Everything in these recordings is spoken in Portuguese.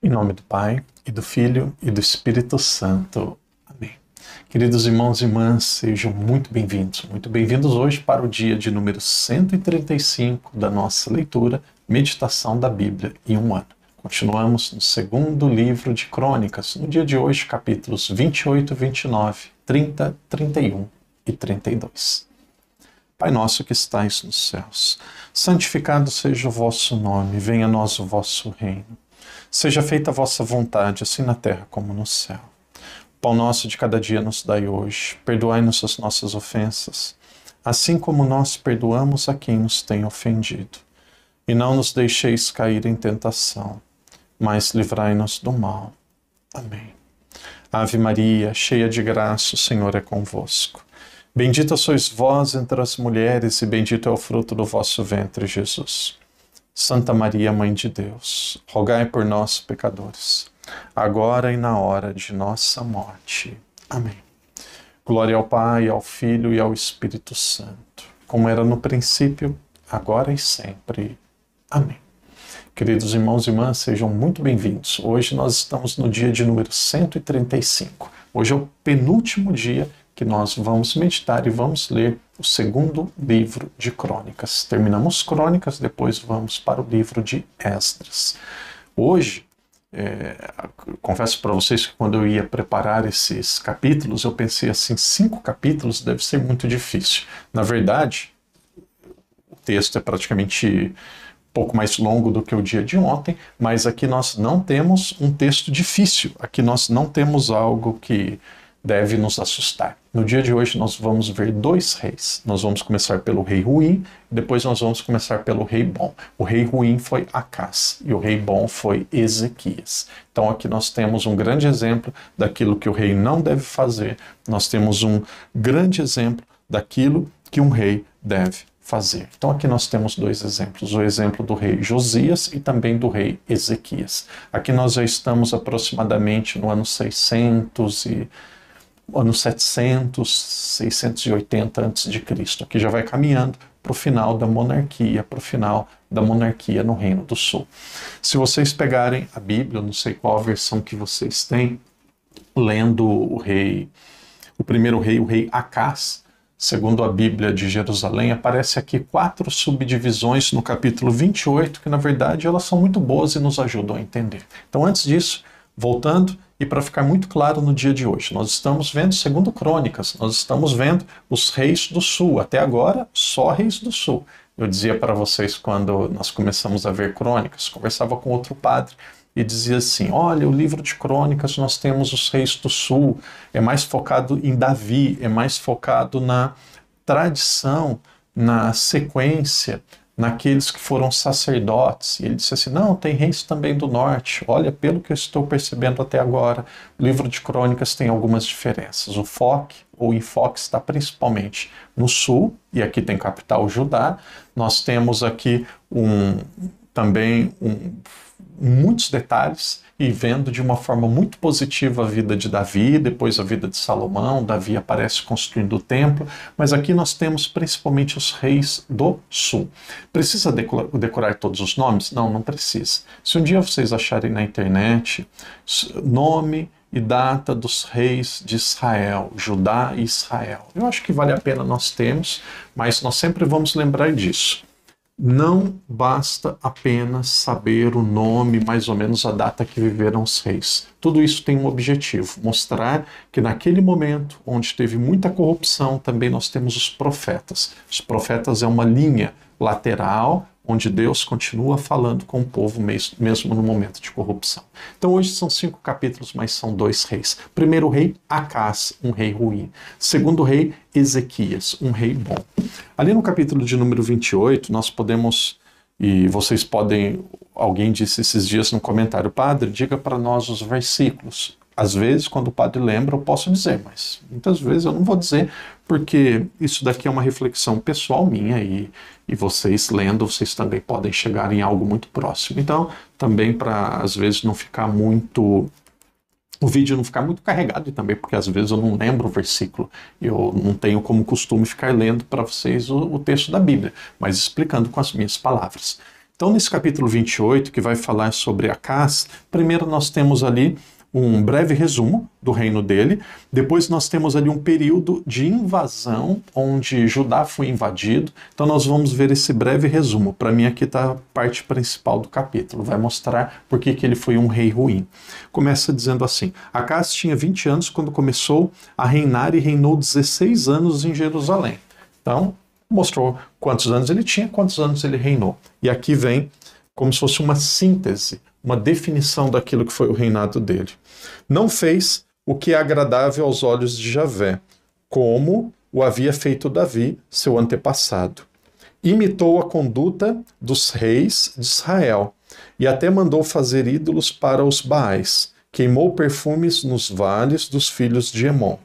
Em nome do Pai, e do Filho, e do Espírito Santo. Amém. Queridos irmãos e irmãs, sejam muito bem-vindos. Muito bem-vindos hoje para o dia de número 135 da nossa leitura, Meditação da Bíblia em um ano. Continuamos no segundo livro de Crônicas, no dia de hoje, capítulos 28, 29, 30, 31 e 32. Pai nosso que estais nos céus, santificado seja o vosso nome, venha a nós o vosso reino. Seja feita a vossa vontade, assim na terra como no céu. O pão nosso de cada dia nos dai hoje. Perdoai-nos as nossas ofensas, assim como nós perdoamos a quem nos tem ofendido. E não nos deixeis cair em tentação, mas livrai-nos do mal. Amém. Ave Maria, cheia de graça, o Senhor é convosco. Bendita sois vós entre as mulheres, e bendito é o fruto do vosso ventre, Jesus. Santa Maria, Mãe de Deus, rogai por nós, pecadores, agora e na hora de nossa morte. Amém. Glória ao Pai, ao Filho e ao Espírito Santo, como era no princípio, agora e sempre. Amém. Queridos irmãos e irmãs, sejam muito bem-vindos. Hoje nós estamos no dia de número 135. Hoje é o penúltimo dia que nós vamos meditar e vamos ler o segundo livro de Crônicas. Terminamos Crônicas, depois vamos para o livro de Esdras. Hoje, confesso para vocês que quando eu ia preparar esses capítulos, eu pensei assim, 5 capítulos deve ser muito difícil. Na verdade, o texto é praticamente um pouco mais longo do que o dia de ontem, mas aqui nós não temos um texto difícil, aqui nós não temos algo que deve nos assustar. No dia de hoje nós vamos ver 2 reis. Nós vamos começar pelo rei ruim, depois nós vamos começar pelo rei bom. O rei ruim foi Acás e o rei bom foi Ezequias. Então aqui nós temos um grande exemplo daquilo que o rei não deve fazer. Nós temos um grande exemplo daquilo que um rei deve fazer. Então aqui nós temos 2 exemplos, o exemplo do rei Josias e também do rei Ezequias. Aqui nós já estamos aproximadamente no ano 680 a.C. Aqui já vai caminhando para o final da monarquia, no Reino do Sul. Se vocês pegarem a Bíblia, não sei qual a versão que vocês têm, lendo o primeiro rei, o rei Acás, segundo a Bíblia de Jerusalém, aparece aqui 4 subdivisões no capítulo 28, que na verdade elas são muito boas e nos ajudam a entender. Então antes disso, voltando, e para ficar muito claro no dia de hoje, nós estamos vendo, segundo Crônicas, nós estamos vendo os reis do sul. Até agora, só reis do sul. Eu dizia para vocês quando nós começamos a ver Crônicas, conversava com outro padre e dizia assim, olha, o livro de Crônicas nós temos os reis do sul, é mais focado em Davi, é mais focado na tradição, na sequência, naqueles que foram sacerdotes. E ele disse assim, não, tem reis também do norte. Olha, pelo que eu estou percebendo até agora, o livro de Crônicas tem algumas diferenças. O enfoque está principalmente no sul, e aqui tem capital Judá. Nós temos aqui muitos detalhes e vendo de uma forma muito positiva a vida de Davi, depois a vida de Salomão. Davi aparece construindo o templo, mas aqui nós temos principalmente os reis do sul. Precisa decorar todos os nomes? Não, não precisa. Se um dia vocês acharem na internet nome e data dos reis de Israel, Judá e Israel, eu acho que vale a pena nós termos, mas nós sempre vamos lembrar disso. Não basta apenas saber o nome, mais ou menos a data que viveram os reis. Tudo isso tem um objetivo, mostrar que naquele momento, onde teve muita corrupção, também nós temos os profetas. Os profetas é uma linha lateral, onde Deus continua falando com o povo mesmo no momento de corrupção. Então hoje são 5 capítulos, mas são 2 reis. Primeiro rei, Acás, um rei ruim. Segundo rei, Ezequias, um rei bom. Ali no capítulo de número 28, nós podemos, e vocês podem, alguém disse esses dias no comentário, padre, diga para nós os versículos. Às vezes, quando o padre lembra, eu posso dizer, mas muitas vezes eu não vou dizer, porque isso daqui é uma reflexão pessoal minha e vocês lendo, vocês também podem chegar em algo muito próximo. Então, também para, às vezes, não ficar muito... O vídeo não ficar muito carregado e também porque às vezes eu não lembro o versículo. Eu não tenho como costume ficar lendo para vocês o texto da Bíblia, mas explicando com as minhas palavras. Então, nesse capítulo 28, que vai falar sobre Acás, primeiro nós temos ali um breve resumo do reino dele, depois nós temos ali um período de invasão, onde Judá foi invadido, então nós vamos ver esse breve resumo. Para mim aqui está a parte principal do capítulo, vai mostrar por que ele foi um rei ruim. Começa dizendo assim: Acás tinha 20 anos quando começou a reinar e reinou 16 anos em Jerusalém. Então, mostrou quantos anos ele tinha, quantos anos ele reinou. E aqui vem como se fosse uma síntese, uma definição daquilo que foi o reinado dele. Não fez o que é agradável aos olhos de Javé, como o havia feito Davi, seu antepassado. Imitou a conduta dos reis de Israel, e até mandou fazer ídolos para os Baais. Queimou perfumes nos vales dos filhos de Emon,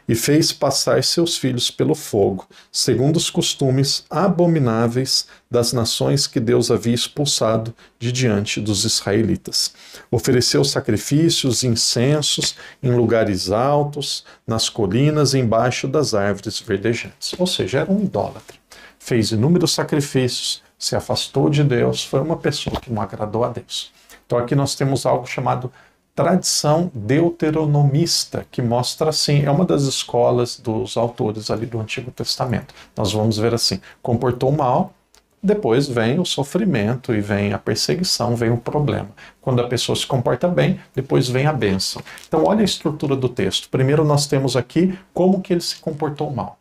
e fez passar seus filhos pelo fogo, segundo os costumes abomináveis das nações que Deus havia expulsado de diante dos israelitas. Ofereceu sacrifícios e incensos em lugares altos, nas colinas e embaixo das árvores verdejantes. Ou seja, era um idólatra. Fez inúmeros sacrifícios, se afastou de Deus, foi uma pessoa que não agradou a Deus. Então aqui nós temos algo chamado tradição deuteronomista, que mostra assim, é uma das escolas dos autores ali do Antigo Testamento. Nós vamos ver assim, comportou mal, depois vem o sofrimento e vem a perseguição, vem o problema. Quando a pessoa se comporta bem, depois vem a bênção. Então olha a estrutura do texto. Primeiro nós temos aqui como que ele se comportou mal.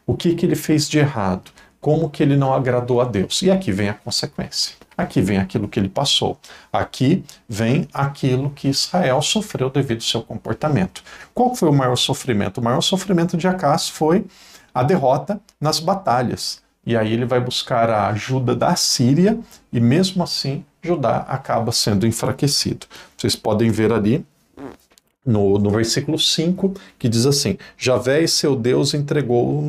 O que ele fez de errado. Como que ele não agradou a Deus. E aqui vem a consequência. Aqui vem aquilo que ele passou. Aqui vem aquilo que Israel sofreu devido ao seu comportamento. Qual foi o maior sofrimento? O maior sofrimento de Acás foi a derrota nas batalhas. E aí ele vai buscar a ajuda da Síria e mesmo assim Judá acaba sendo enfraquecido. Vocês podem ver ali no versículo 5 que diz assim: Javé e seu Deus entregou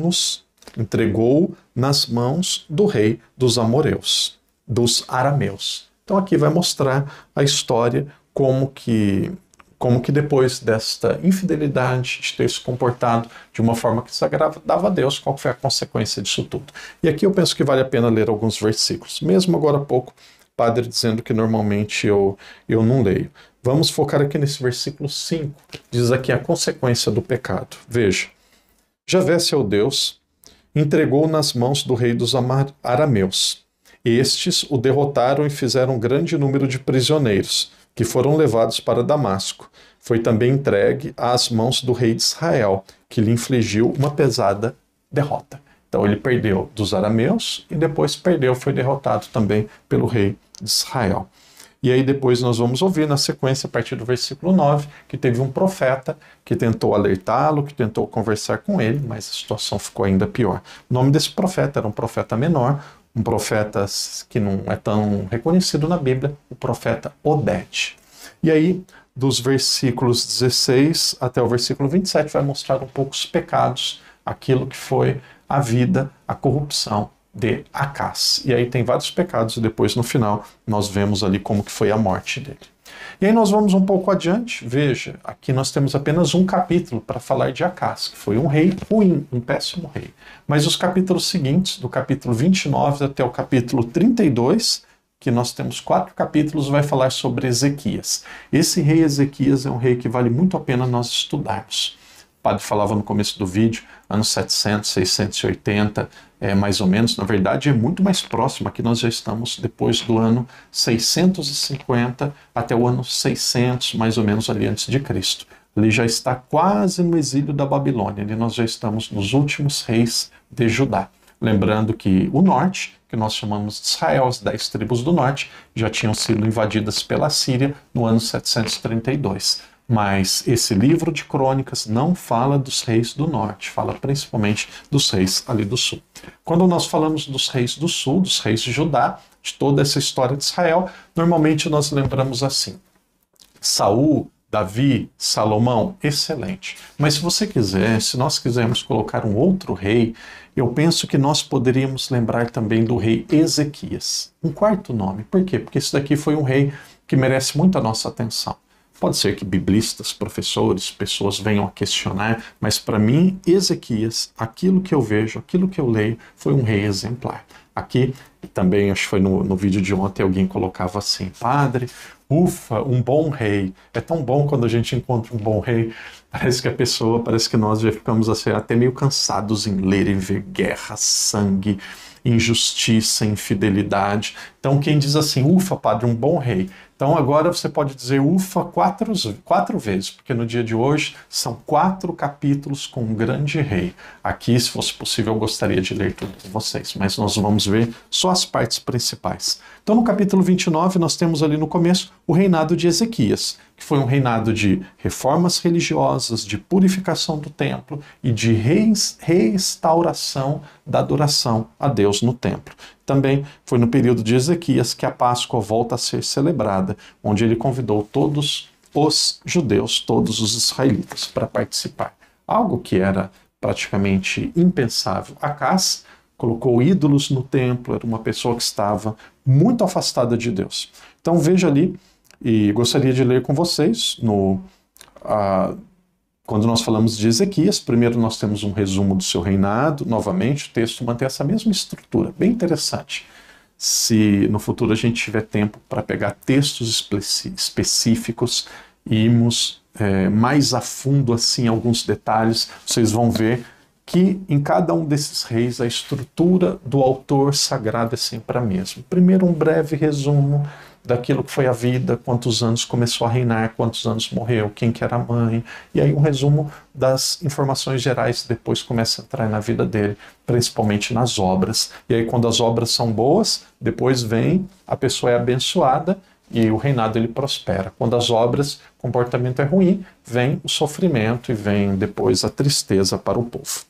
nas mãos do rei dos amoreus, dos arameus. Então aqui vai mostrar a história como que depois desta infidelidade, de ter se comportado de uma forma que desagradava a Deus, qual foi a consequência disso tudo. E aqui eu penso que vale a pena ler alguns versículos, mesmo agora há pouco, padre dizendo que normalmente eu não leio. Vamos focar aqui nesse versículo 5, diz aqui a consequência do pecado. Veja, Javé, seu Deus, entregou nas mãos do rei dos arameus. Estes o derrotaram e fizeram um grande número de prisioneiros, que foram levados para Damasco. Foi também entregue às mãos do rei de Israel, que lhe infligiu uma pesada derrota. Então ele perdeu dos arameus e depois foi derrotado também pelo rei de Israel. E aí depois nós vamos ouvir na sequência, a partir do versículo 9, que teve um profeta que tentou alertá-lo, que tentou conversar com ele, mas a situação ficou ainda pior. O nome desse profeta era um profeta menor, um profeta que não é tão reconhecido na Bíblia, o profeta Oded. E aí, dos versículos 16 até o versículo 27, vai mostrar um pouco os pecados, aquilo que foi a vida, a corrupção de Acás. E aí tem vários pecados e depois no final nós vemos ali como que foi a morte dele. E aí nós vamos um pouco adiante, veja, aqui nós temos apenas um capítulo para falar de Acás, que foi um rei ruim, um péssimo rei. Mas os capítulos seguintes, do capítulo 29 até o capítulo 32, que nós temos 4 capítulos, vai falar sobre Ezequias. Esse rei Ezequias é um rei que vale muito a pena nós estudarmos. O padre falava no começo do vídeo, anos 700, 680, mais ou menos, na verdade é muito mais próximo, aqui nós já estamos depois do ano 650 até o ano 600, mais ou menos ali antes de Cristo. Ali já está quase no exílio da Babilônia, ali nós já estamos nos últimos reis de Judá. Lembrando que o norte, que nós chamamos de Israel, as 10 tribos do norte, já tinham sido invadidas pela Síria no ano 732. Mas esse livro de crônicas não fala dos reis do norte, fala principalmente dos reis ali do sul. Quando nós falamos dos reis do sul, dos reis de Judá, de toda essa história de Israel, normalmente nós lembramos assim: Saul, Davi, Salomão, excelente. Mas se você quiser, se nós quisermos colocar um outro rei, eu penso que nós poderíamos lembrar também do rei Ezequias. Um quarto nome. Por quê? Porque esse daqui foi um rei que merece muito a nossa atenção. Pode ser que biblistas, professores, pessoas venham a questionar, mas para mim, Ezequias, aquilo que eu vejo, aquilo que eu leio, foi um rei exemplar. Aqui também, acho que foi no vídeo de ontem, alguém colocava assim: Padre, ufa, um bom rei. É tão bom quando a gente encontra um bom rei. Parece que nós já ficamos assim, até meio cansados em ler e ver guerra, sangue, injustiça, infidelidade. Então quem diz assim: ufa, padre, um bom rei. Então agora você pode dizer ufa quatro vezes, porque no dia de hoje são 4 capítulos com um grande rei. Aqui, se fosse possível, eu gostaria de ler tudo com vocês, mas nós vamos ver só as partes principais. Então no capítulo 29 nós temos ali no começo o reinado de Ezequias, que foi um reinado de reformas religiosas, de purificação do templo e de restauração da adoração a Deus no templo. Também foi no período de Ezequias que a Páscoa volta a ser celebrada, onde ele convidou todos os judeus, todos os israelitas, para participar. Algo que era praticamente impensável. Acás colocou ídolos no templo, era uma pessoa que estava muito afastada de Deus. Então veja ali, e gostaria de ler com vocês, quando nós falamos de Ezequias, primeiro nós temos um resumo do seu reinado, novamente o texto mantém essa mesma estrutura, bem interessante. Se no futuro a gente tiver tempo para pegar textos específicos e irmos mais a fundo assim alguns detalhes, vocês vão ver que em cada um desses reis a estrutura do autor sagrado é sempre a mesma. Primeiro um breve resumo daquilo que foi a vida, quantos anos começou a reinar, quantos anos morreu, quem que era a mãe, e aí um resumo das informações gerais, depois começa a entrar na vida dele, principalmente nas obras. E aí quando as obras são boas, depois vem, a pessoa é abençoada e o reinado ele prospera. Quando as obras, o comportamento é ruim, vem o sofrimento e vem depois a tristeza para o povo.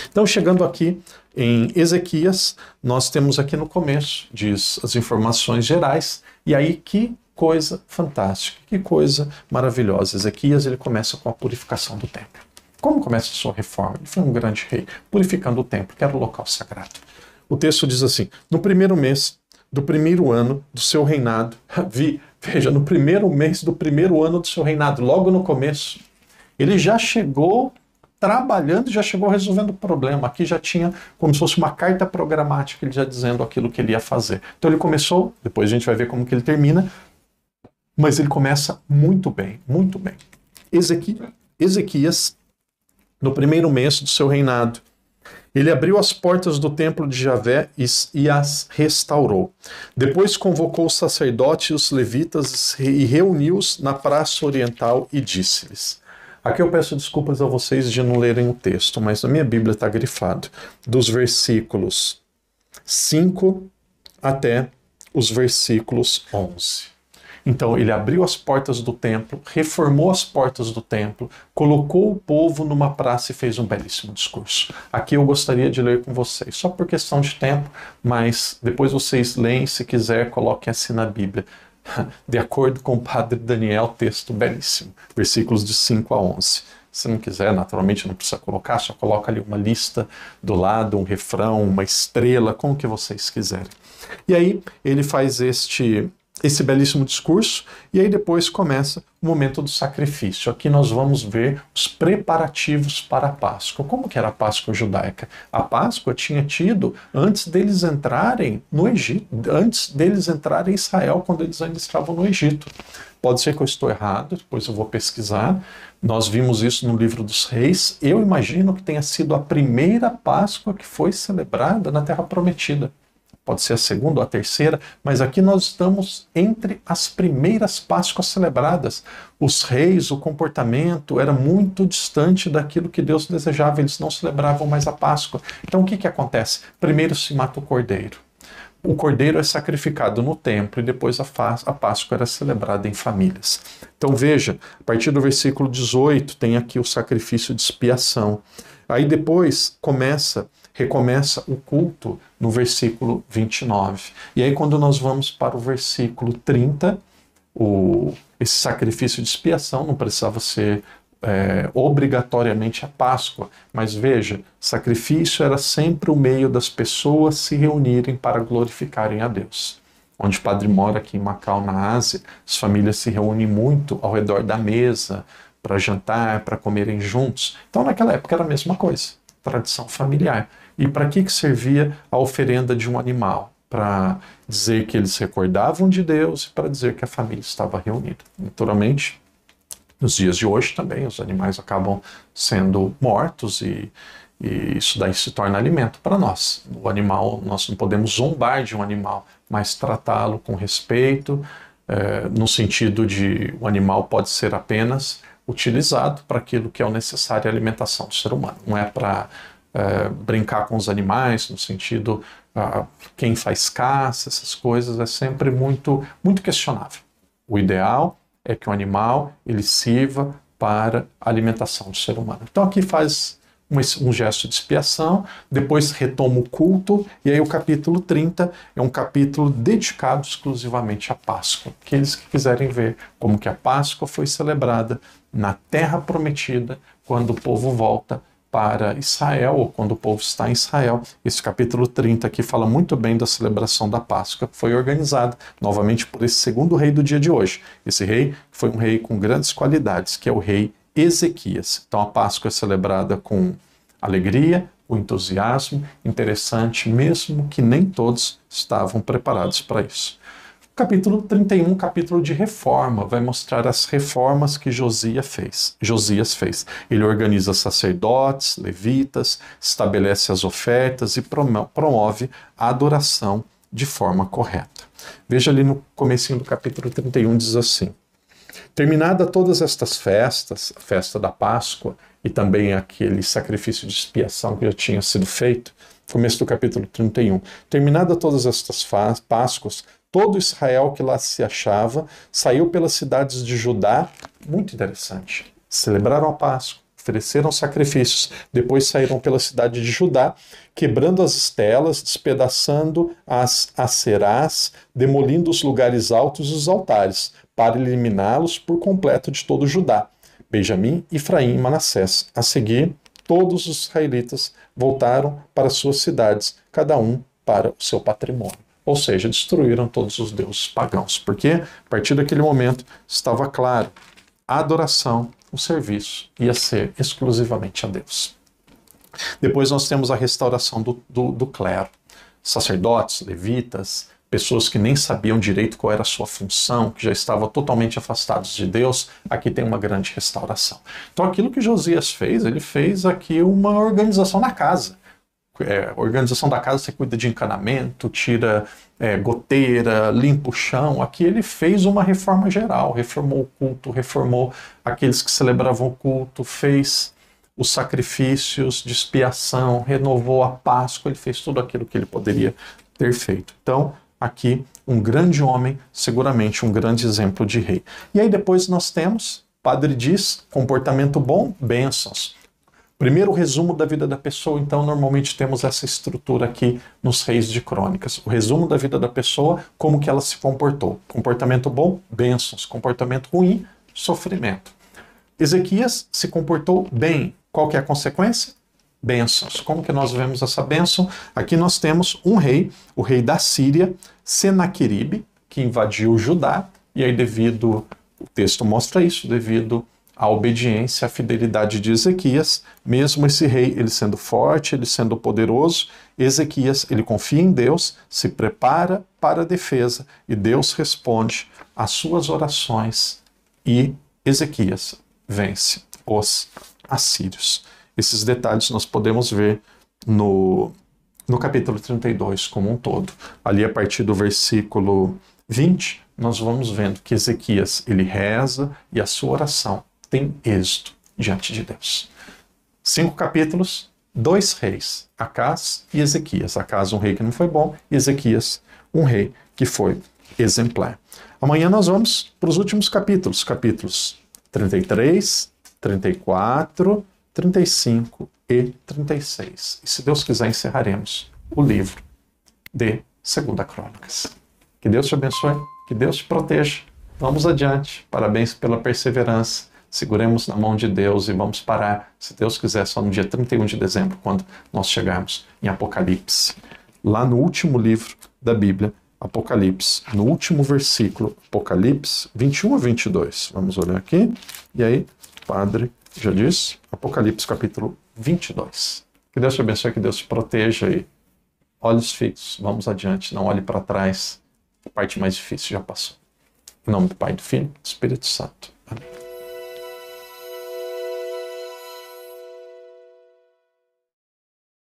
Então, chegando aqui em Ezequias, nós temos aqui no começo, diz as informações gerais, e aí que coisa fantástica, que coisa maravilhosa. Ezequias, ele começa com a purificação do templo. Como começa a sua reforma? Ele foi um grande rei, purificando o templo, que era o local sagrado. O texto diz assim: no primeiro mês do primeiro ano do seu reinado, veja, no primeiro mês do primeiro ano do seu reinado, logo no começo, ele já chegou trabalhando, já chegou resolvendo o problema. Aqui já tinha como se fosse uma carta programática, ele já dizendo aquilo que ele ia fazer. Então ele começou, depois a gente vai ver como que ele termina, mas ele começa muito bem, muito bem. Ezequias, no primeiro mês do seu reinado, ele abriu as portas do templo de Javé e as restaurou. Depois convocou os sacerdotes e os levitas e reuniu-os na praça oriental e disse-lhes... Aqui eu peço desculpas a vocês de não lerem o texto, mas na minha Bíblia está grifado, dos versículos 5 até os versículos 11. Então ele abriu as portas do templo, reformou as portas do templo, colocou o povo numa praça e fez um belíssimo discurso. Aqui eu gostaria de ler com vocês, só por questão de tempo, mas depois vocês leem, se quiser, coloquem assim na Bíblia. De acordo com o padre Daniel, texto belíssimo, versículos de 5 a 11. Se não quiser, naturalmente não precisa colocar, só coloca ali uma lista do lado, um refrão, uma estrela, como que vocês quiserem. E aí ele faz esse belíssimo discurso, e aí depois começa o momento do sacrifício. Aqui nós vamos ver os preparativos para a Páscoa. Como que era a Páscoa judaica? A Páscoa tinha tido antes deles entrarem no Egito, antes deles entrarem em Israel, quando eles ainda estavam no Egito. Pode ser que eu estou errado, depois eu vou pesquisar. Nós vimos isso no livro dos Reis. Eu imagino que tenha sido a primeira Páscoa que foi celebrada na Terra Prometida. Pode ser a segunda ou a terceira, mas aqui nós estamos entre as primeiras Páscoas celebradas. Os reis, o comportamento era muito distante daquilo que Deus desejava, eles não celebravam mais a Páscoa. Então o que acontece? Primeiro se mata o cordeiro. O cordeiro é sacrificado no templo e depois a Páscoa era celebrada em famílias. Então veja, a partir do versículo 18 tem aqui o sacrifício de expiação. Aí depois recomeça o culto no versículo 29. E aí quando nós vamos para o versículo 30, esse sacrifício de expiação não precisava ser obrigatoriamente a Páscoa, mas veja, sacrifício era sempre o meio das pessoas se reunirem para glorificarem a Deus. Onde o padre mora aqui em Macau, na Ásia, as famílias se reúnem muito ao redor da mesa para jantar, para comerem juntos. Então naquela época era a mesma coisa, tradição familiar. E para que servia a oferenda de um animal? Para dizer que eles se recordavam de Deus e para dizer que a família estava reunida. Naturalmente, nos dias de hoje também os animais acabam sendo mortos e isso daí se torna alimento para nós. O animal, nós não podemos zombar de um animal, mas tratá-lo com respeito, no sentido de o animal pode ser apenas utilizado para aquilo que é o necessário à alimentação do ser humano. Não é para brincar com os animais, no sentido quem faz caça, essas coisas, é sempre muito, muito questionável. O ideal é que o animal ele sirva para a alimentação do ser humano. Então aqui faz um gesto de expiação, depois retoma o culto, e aí o capítulo 30 é um capítulo dedicado exclusivamente à Páscoa. Aqueles que quiserem ver como que a Páscoa foi celebrada na Terra Prometida, quando o povo volta para Israel, ou quando o povo está em Israel. Esse capítulo 30 aqui fala muito bem da celebração da Páscoa, que foi organizada novamente por esse segundo rei do dia de hoje. Esse rei foi um rei com grandes qualidades, que é o rei Ezequias. Então a Páscoa é celebrada com alegria, com entusiasmo, interessante, mesmo que nem todos estavam preparados para isso. O capítulo 31, capítulo de reforma, vai mostrar as reformas que Josias fez. Ele organiza sacerdotes, levitas, estabelece as ofertas e promove a adoração de forma correta. Veja ali no comecinho do capítulo 31, diz assim: terminada todas estas festas, a festa da Páscoa e também aquele sacrifício de expiação que já tinha sido feito, começo do capítulo 31, terminada todas estas Páscoas, todo Israel que lá se achava saiu pelas cidades de Judá, muito interessante, celebraram a Páscoa, ofereceram sacrifícios, depois saíram pela cidade de Judá, quebrando as estelas, despedaçando as acerás, demolindo os lugares altos e os altares, para eliminá-los por completo de todo Judá, Benjamim, Efraim e Manassés. A seguir, todos os israelitas voltaram para suas cidades, cada um para o seu patrimônio. Ou seja, destruíram todos os deuses pagãos, porque a partir daquele momento estava claro, a adoração, o serviço ia ser exclusivamente a Deus. Depois nós temos a restauração do clero, sacerdotes, levitas, pessoas que nem sabiam direito qual era a sua função, que já estavam totalmente afastados de Deus, aqui tem uma grande restauração. Então aquilo que Josias fez, ele fez aqui uma organização na casa. Organização da casa, você cuida de encanamento, tira goteira, limpa o chão. Aqui ele fez uma reforma geral, reformou o culto, reformou aqueles que celebravam o culto, fez os sacrifícios de expiação, renovou a Páscoa, ele fez tudo aquilo que ele poderia ter feito. Então, aqui, um grande homem, seguramente um grande exemplo de rei. E aí depois nós temos, padre diz, comportamento bom, bênçãos. Primeiro resumo da vida da pessoa, então normalmente temos essa estrutura aqui nos Reis de Crônicas. O resumo da vida da pessoa, como que ela se comportou. Comportamento bom, bênçãos. Comportamento ruim, sofrimento. Ezequias se comportou bem. Qual que é a consequência? Bênçãos. Como que nós vemos essa bênção? Aqui nós temos um rei, o rei da Síria, Senaqueribe, que invadiu Judá, e aí o texto mostra isso, devido à obediência, à fidelidade de Ezequias, mesmo esse rei, ele sendo forte, ele sendo poderoso, Ezequias, ele confia em Deus, se prepara para a defesa, e Deus responde às suas orações, e Ezequias vence os assírios. Esses detalhes nós podemos ver no capítulo 32 como um todo. Ali a partir do versículo 20, nós vamos vendo que Ezequias, ele reza e a sua oração tem êxito diante de Deus. 5 capítulos, 2 reis, Acás e Ezequias. Acás, um rei que não foi bom, e Ezequias, um rei que foi exemplar. Amanhã nós vamos para os últimos capítulos, capítulos 33, 34, 35 e 36. E se Deus quiser, encerraremos o livro de 2 Crônicas. Que Deus te abençoe, que Deus te proteja. Vamos adiante. Parabéns pela perseverança. Seguremos na mão de Deus e vamos parar, se Deus quiser, só no dia 31 de dezembro, quando nós chegarmos em Apocalipse. Lá no último livro da Bíblia, Apocalipse, no último versículo, Apocalipse 21 a 22. Vamos olhar aqui. E aí, Padre já disse, Apocalipse capítulo 22. Que Deus te abençoe, que Deus te proteja e olhos fixos, vamos adiante, não olhe para trás, a parte mais difícil já passou. Em nome do Pai, do Filho e do Espírito Santo.